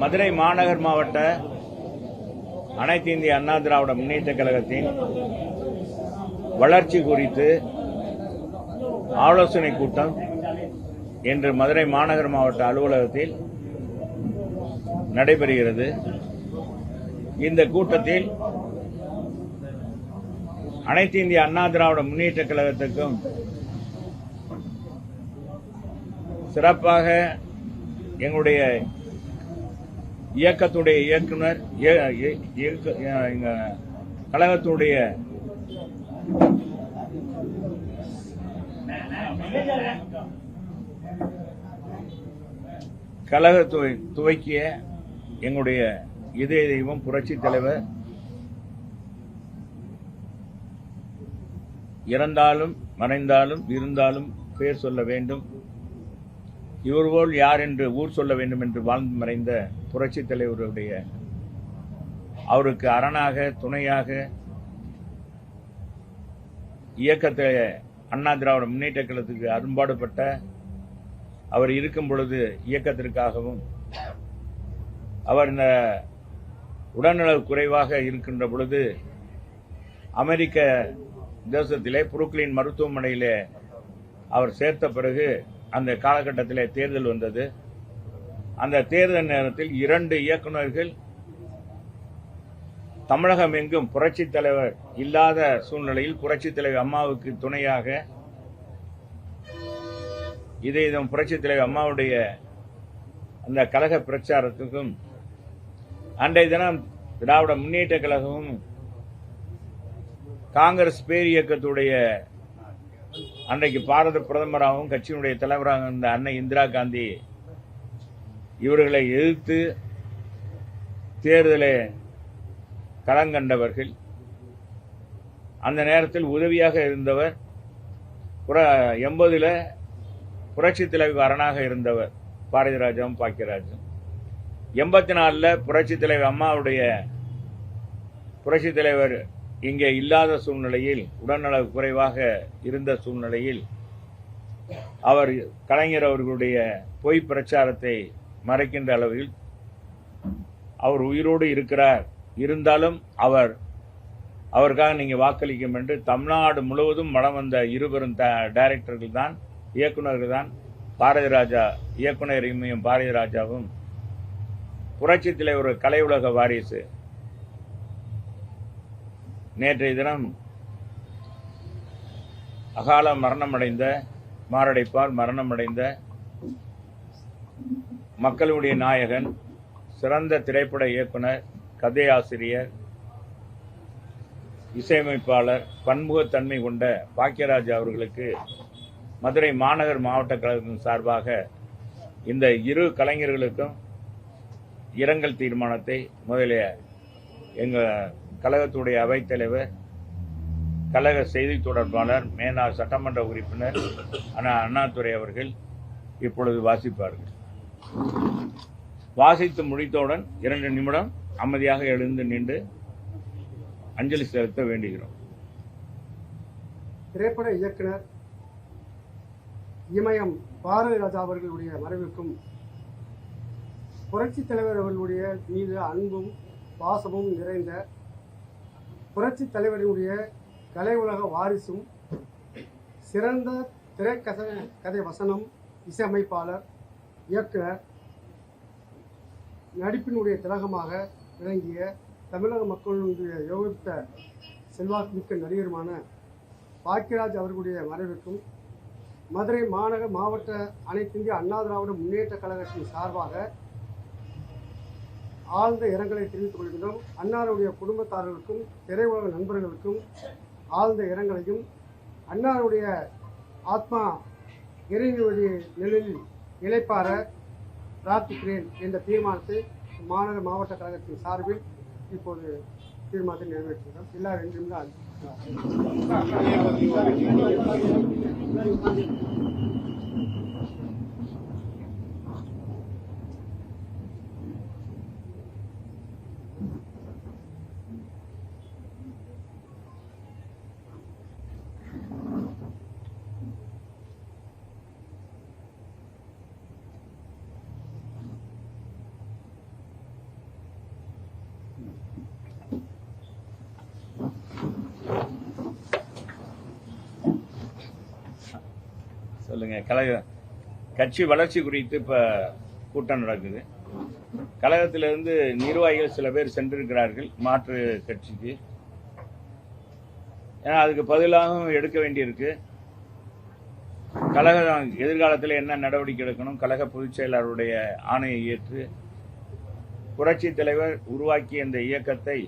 மதுரை மாநகர் மாவட்ட அனைத்து இந்திய அண்ணா திராவிட முன்னேற்ற கழகத்தின் வளர்ச்சி குறித்து ஆலோசனை கூட்டம் இன்று மதுரை மாநகர் மாவட்ட அலுவலகத்தில் நடைபெறுகிறது. இந்த கூட்டத்தில் அனைத்து இந்திய அண்ணா திராவிட முன்னேற்ற கழகத்துக்கும் சிறப்பாக எங்களுடைய இயக்கத்துடைய இயக்குனர், கழகத்துடைய கழகத்தை துவக்கிய எங்களுடைய இதய தெய்வம் புரட்சி தலைவர் இறந்தாலும் மறைந்தாலும் இருந்தாலும் பெயர் சொல்ல வேண்டும், இவர்போல் யார் என்று ஊர் சொல்ல வேண்டும் என்று வாழ்ந்து மறைந்த புரட்சி தலைவருடைய அவருக்கு அரணாக துணையாக இயக்கத்தை அண்ணா திராவிட முன்னேற்ற கழகத்துக்கு அரும்பாடுபட்ட அவர் இருக்கும் பொழுது இயக்கத்திற்காகவும் அவர் இந்த உடல்நலக் குறைவாக இருக்கின்ற பொழுது அமெரிக்க தேசத்திலே புருக்லின் மருத்துவமனையிலே அவர் சேர்த்த பிறகு அந்த காலகட்டத்திலே தேர்தல் வந்தது. அந்த தேர்தல் நேரத்தில் 2 இயக்குநர்கள் தமிழகம் எங்கும் புரட்சி தலைவர் இல்லாத சூழ்நிலையில் புரட்சி தலைவர் அம்மாவுக்கு துணையாக இதயம் புரட்சி தலைவர் அம்மாவுடைய அந்த கழக பிரச்சாரத்துக்கும் அன்றைய தினம் திராவிட முன்னேற்ற கழகமும் காங்கிரஸ் பேர் இயக்கத்துடைய அன்றைக்கு பாரத பிரதமராகவும் கட்சியினுடைய தலைவராக இருந்த அன்னை இந்திரா காந்தி இவர்களை எதிர்த்து தேர்தலை களங்கண்டவர்கள். அந்த நேரத்தில் உதவியாக இருந்தவர் 80 புரட்சி தலைவர் அரணாக இருந்தவர் பாரதிராஜாவும் பாக்கியராஜும். 84 புரட்சி தலைவர் அம்மாவுடைய புரட்சி தலைவர் இங்கே இல்லாத சூழ்நிலையில் உடல்நல குறைவாக இருந்த சூழ்நிலையில் அவர் கலைஞர் அவர்களுடைய பொய் பிரச்சாரத்தை மறைக்கின்ற அளவில் அவர் உயிரோடு இருக்கிறார், இருந்தாலும் அவருக்காக நீங்க வாக்களிக்கும் என்று தமிழ்நாடு முழுவதும் வளம் வந்த இருவரும் டைரக்டர்கள் தான், இயக்குநர்கள் தான் பாரதிராஜா, இயக்குனர் இமயம் பாரதிராஜாவும் புரட்சி தலைவர் கலை உலக வாரிசு நேற்றைய தினம் அகால மரணமடைந்த மாரடைப்பால் மரணமடைந்த மக்களுடைய நாயகன், சிறந்த திரைப்பட இயக்குனர், கதையாசிரியர், இசையமைப்பாளர், பன்முகத்தன்மை கொண்ட பாக்கியராஜ் அவர்களுக்கு மதுரை மாநகர் மாவட்ட கழகத்தின் சார்பாக இந்த 2 கலைஞர்களுக்கும் இரங்கல் தீர்மானத்தை முதலில் எங்கள் கழகத்துடைய அவைத்தலைவர், கழக செய்தி தொடர்பாளர், மேனாள் சட்டமன்ற உறுப்பினர் அண்ணாதுரை அவர்கள் இப்பொழுது வாசிப்பார்கள். வாசித்து முடித்தவுடன் 2 நிமிடம் அமைதியாக எழுந்து நின்று அஞ்சலி செலுத்த வேண்டுகிறோம். திரைப்பட இயக்குனர் இமயம் பாரதிராஜா அவர்களுடைய மறைவுக்கும் புரட்சி தலைவர் அவர்களுடைய மீது அன்பும் பாசமும் நிறைந்த புரட்சி தலைவருடைய கலை உலக வாரிசும் சிறந்த திரைக்கதை வசனம், இசையமைப்பாளர், இயக்குனர், நடிப்பினுடைய திலகமாக விளங்கிய தமிழக மக்களுடைய யோகித்த செல்வாக்குமிக்க நடிகருமான பாக்கியராஜ் அவர்களுடைய மறைவுக்கும் மதுரை மாநகர் மாவட்ட அனைத்து இந்திய அண்ணா திராவிட முன்னேற்ற கழகத்தின் சார்பாக ஆழ்ந்த இரங்கலை தெரிவித்துக் கொள்கின்றோம். அன்னாருடைய குடும்பத்தார்களுக்கும் திரையுலக நண்பர்களுக்கும் ஆழ்ந்த இரங்கலையும், அன்னாருடைய ஆத்மா இறைவனுடைய நிலையில் இளைப்பார பிரார்த்திக்கிறேன் என்ற தீர்மானத்தை மாநகர் மாவட்ட கழகத்தின் சார்பில் இப்போது தீர்மானத்தை நிறைவேற்றுகிறோம். எல்லாரும் 2 நிமிடம் சொல்லுங்க. கட்சி வளர்ச்சி குறித்து இப்ப கூட்டம் நடக்குது. கழகத்திலிருந்து நிர்வாகிகள் சில பேர் சென்றிருக்கிறார்கள் மாற்று கட்சிக்கு. ஏன்னா அதுக்கு பதிலாகவும் எடுக்க வேண்டியிருக்கு. கழகம் எதிர்காலத்தில் என்ன நடவடிக்கை எடுக்கணும், கழக பொதுச் செயலாளருடைய ஆணையை ஏற்று புரட்சி தலைவர் உருவாக்கிய இந்த இயக்கத்தை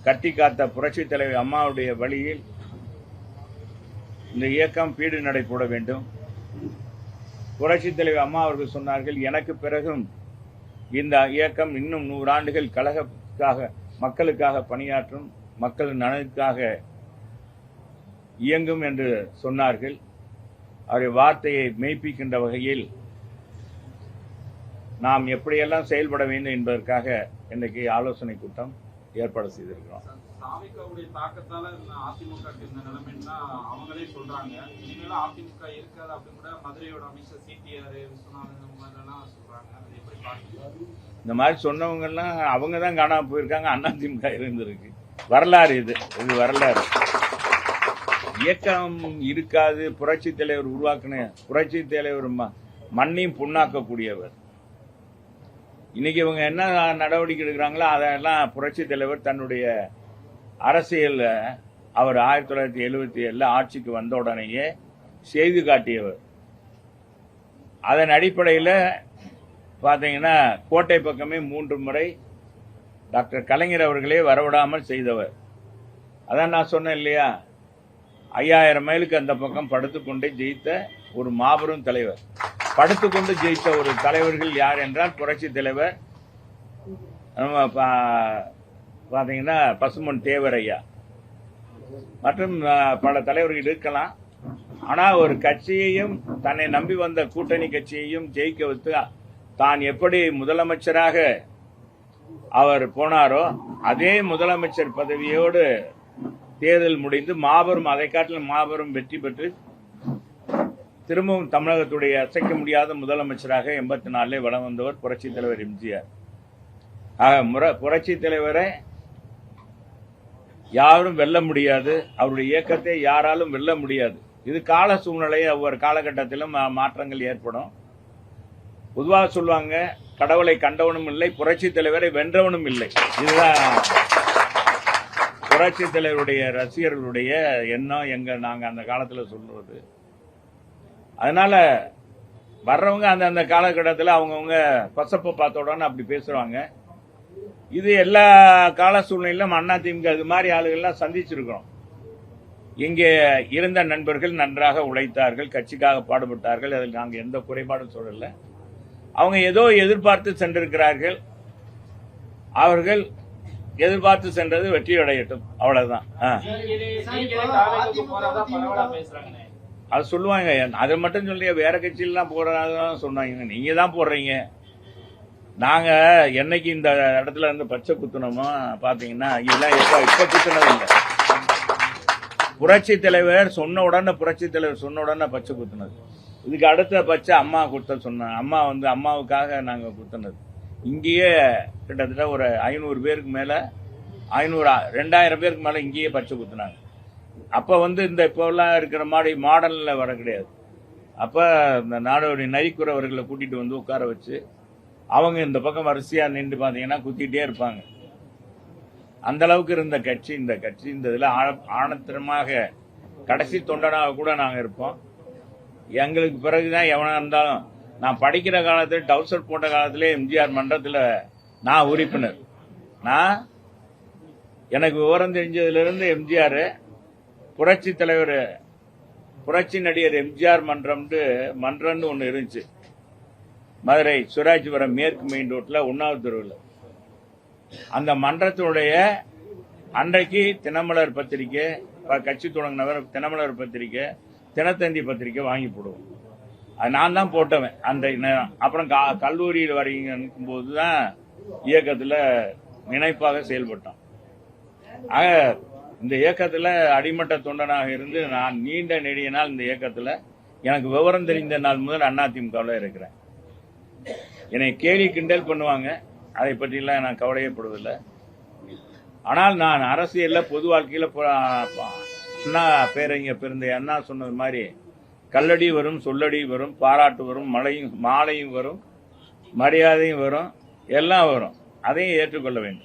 கட்டி காத்த புரட்சி தலைவர் அம்மாவுடைய வழியில் இந்த இயக்கம் பீடு நடை போட வேண்டும். புரட்சி தலைவர் அம்மா அவர்கள் சொன்னார்கள், எனக்கு பிறகும் இந்த இயக்கம் இன்னும் 100 ஆண்டுகள் கழகத்துக்காக மக்களுக்காக பணியாற்றும், மக்கள் நலனுக்காக இயங்கும் என்று சொன்னார்கள். அவருடைய வார்த்தையை மெய்ப்பிக்கின்ற வகையில் நாம் எப்படியெல்லாம் செயல்பட வேண்டும் என்பதற்காக இன்றைக்கு ஆலோசனை கூட்டம் ஏற்பாடு செய்திருக்கிறோம். தாவேக்காவுடைய தாக்கத்தால அதிமுக இந்த நிலைமைன்னா அவங்களே சொல்றாங்க. இனிமேலும் அதிமுக இருக்காது அப்படின்னு கூட மதுரையோட அமைச்சர் சிடிஆர் விஸ்வநாதன் எல்லாம் சொல்றாங்க. அதை எப்படி பாக்குறீங்க? இந்த மாதிரி சொன்னவங்க எல்லாம் அவங்க தான் காணாம போயிருக்காங்க. அதிமுக இருந்திருக்கு. வரலாறு இது வரலாறு. இயக்கம் இருக்காது. புரட்சி தலைவர் உருவாக்கின புரட்சி தலைவர் மண்ணையும் புண்ணாக்கக்கூடியவர். இன்னைக்கு இவங்க என்ன நடவடிக்கை எடுக்கிறாங்களோ அதெல்லாம் புரட்சி தலைவர் தன்னுடைய அரசியல் அவர் 1977 ஆட்சிக்கு வந்த உடனேயே செய்து காட்டியவர். அதன் அடிப்படையில் பார்த்தீங்கன்னா கோட்டை பக்கமே 3 முறை டாக்டர் கலைஞர் அவர்களே வரவிடாமல் செய்தவர். அதான் நான் சொன்னேன் இல்லையா, 5000 மைலுக்கு அந்த பக்கம் படுத்துக்கொண்டே ஜெயித்த ஒரு மாபெரும் தலைவர். படுத்துக்கொண்டு ஜெயித்த ஒரு தலைவர்கள் யார் என்றால் புரட்சி தலைவர் பார்த்தீங்கன்னா பசுமன் தேவரையா மற்றும் பல தலைவர்கள் இருக்கலாம். ஆனால் ஒரு கட்சியையும் தன்னை நம்பி வந்த கூட்டணி கட்சியையும் ஜெயிக்க வைத்து தான் எப்படி முதலமைச்சராக அவர் போனாரோ அதே முதலமைச்சர் பதவியோடு தேர்தல் முடிந்து மாபெரும் அதை காட்டிலும் மாபெரும் வெற்றி பெற்று திரும்பவும் தமிழகத்துடைய அசைக்க முடியாத முதலமைச்சராக 84 வலம் வந்தவர் புரட்சி தலைவர் எம்ஜிஆர். புரட்சி தலைவரை யாரும் வெல்ல முடியாது. அவருடைய இயக்கத்தை யாராலும் வெல்ல முடியாது. இது கால சூழ்நிலை. ஒவ்வொரு காலகட்டத்திலும் மாற்றங்கள் ஏற்படும். பொதுவாக சொல்லுவாங்க, கடவுளை கண்டவனும் இல்லை, புரட்சி தலைவரை வென்றவனும் இல்லை. இதுதான் புரட்சி தலைவருடைய ரசிகர்களுடைய எண்ணம். நாங்க அந்த காலத்துல சொல்றது. அதனால வர்றவங்க அந்த காலகட்டத்தில் அவங்கவுங்க பசப்பை பார்த்த உடனே அப்படி பேசுறாங்க. இது எல்லா கால சூழ்நிலையிலும் அதிமுக இது மாதிரி ஆளுகள்லாம் சந்திச்சிருக்கிறோம். இங்கே இருந்த நண்பர்கள் நன்றாக உழைத்தார்கள், கட்சிக்காக பாடுபட்டார்கள். அதில் நாங்கள் எந்த குறைபாடும் சொல்லல. அவங்க ஏதோ எதிர்பார்த்து சென்றிருக்கிறார்கள். அவர்கள் எதிர்பார்த்து சென்றது வெற்றி அடையட்டும், அவ்வளவுதான். அது சொல்லுவாங்க. அதை மட்டும் சொல்லிய வேற கட்சியெல்லாம் போறதான் சொன்னாங்க. நீங்க தான் போடுறீங்க. நாங்க என்னைக்கு இந்த இடத்துல இருந்து பச்சை குத்துனோமோ பாத்தீங்கன்னா இதெல்லாம் இப்ப குத்துனது இல்லை. புரட்சி தலைவர் சொன்ன உடனே பச்சை குத்துனது. இதுக்கு அடுத்த பச்சை அம்மா குத்த சொன்னாங்க. அம்மாவுக்காக நாங்க குத்துனது. இங்கேயே கிட்டத்தட்ட ஒரு 500 பேருக்கு மேல 2000 பேருக்கு மேல இங்கேயே பச்சை குத்துனாங்க. அப்ப இந்த இப்பெல்லாம் இருக்கிற மாதிரி மாடல்ல வர கிடையாது. அப்ப இந்த நாடோடி நரிக்குறவர்களை கூட்டிட்டு உட்கார வச்சு அவங்க இந்த பக்கம் வரிசையா நின்று பாத்தீங்கன்னா குத்திட்டே இருப்பாங்க. அந்த அளவுக்கு இருந்த கட்சி இந்த இதுல ஆணத்தரமாக கடைசி தொண்டனாக கூட நாங்க இருப்போம். எங்களுக்கு பிறகுதான் எவனா இருந்தாலும், நான் படிக்கிற காலத்துல டவுசர் போட்ட காலத்திலே எம்ஜிஆர் மன்றத்துல நான் உறுப்பினர். எனக்கு விவரம் தெரிஞ்சதுல இருந்து எம்ஜிஆர் புரட்சி தலைவர் புரட்சி நடிகர் எம்ஜிஆர் மன்றம்னு ஒன்று இருந்துச்சு. மதுரை சுராஜ்புரம் மேற்கு மெயின் ரோட்ல 1வது தெருவில். அந்த மன்றத்தினுடைய அன்றைக்கு தினமலர் பத்திரிக்கை, கட்சி தொடங்கினவர் தினமலர் பத்திரிக்கை, தினத்தந்தி பத்திரிக்கை வாங்கி போடுவோம். அது நான் தான் போட்டவன் அந்த நேரம். அப்புறம் கல்லூரியில் வரீங்கன்னு போது தான் இயக்கத்தில் இணைப்பாக செயல்பட்டோம். ஆக இந்த இயக்கத்தில் அடிமட்ட தொண்டனாக இருந்து நான் நீண்ட நெடிய நாள் இந்த இயக்கத்தில் எனக்கு விவரம் தெரிந்த நாள் முதல் அதிமுகவில் இருக்கிறேன். என்னை கேலி கிண்டல் பண்ணுவாங்க, அதை பற்றிலாம் நான் கவலையப்படுவதில்லை. ஆனால் நான் அரசியலில் பொது வாழ்க்கையில் அண்ணா பேரறிஞர் பெருந்தை அண்ணா சொன்னது மாதிரி கல்லடி வரும், சொல்லடி வரும், பாராட்டு வரும், மாலையும் வரும், மரியாதையும் வரும், எல்லாம் வரும். அதையும் ஏற்றுக்கொள்ள வேண்டும்.